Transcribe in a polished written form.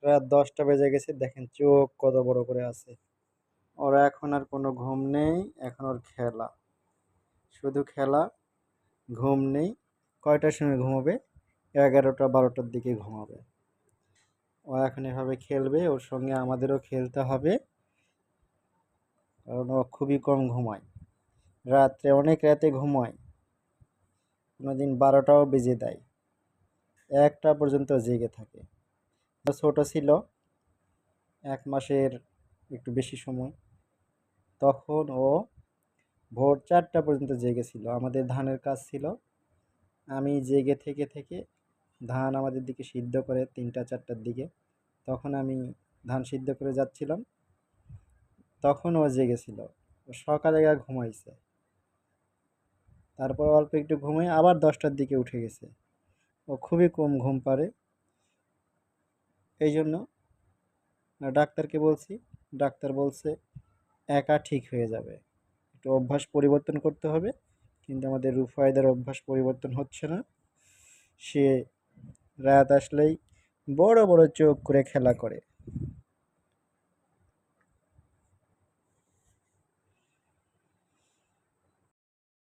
রাত 10টা বেজে গেছে, দেখেন চোখ কত বড় করে আছে। ওর এখন আর কোনো ঘুম নেই, এখন ওর খেলা, শুধু খেলা, ঘুম নেই। কয়টার সময় ঘুমাবে? 11টা 12টার দিকে ঘুমাবে। ও এখন এভাবে খেলবে, ওর সঙ্গে আমাদেরও খেলতে হবে, কারণ ও খুবই কম ঘুমায়, রাত্রে অনেক রাতে ঘুমায়, কোনোদিন 12টাও বেজে দেয়, 1টা পর্যন্ত জেগে থাকে। ছোট ছিল, 1 মাসের একটু বেশি সময়, তখন ও ভোর 4টা পর্যন্ত জেগেছিল। আমাদের ধানের কাজ ছিল, আমি জেগে থেকে থেকে ধান আমাদের দিকে সিদ্ধ করে 3টা 4টার দিকে, তখন আমি ধান সিদ্ধ করে যাচ্ছিলাম, তখন ও জেগেছিল। ও সকালে আর ঘুমাইছে, তারপর অল্প একটু ঘুমিয়ে আবার 10টার দিকে উঠে গেছে। ও খুবই কম ঘুম পারে, এই জন্য ডাক্তারকে বলছি, ডাক্তার বলছে একা ঠিক হয়ে যাবে, একটু অভ্যাস পরিবর্তন করতে হবে। কিন্তু আমাদের রুফায়দার অভ্যাস পরিবর্তন হচ্ছে না, সে রাত আসলেই বড় বড় চোখ করে খেলা করে।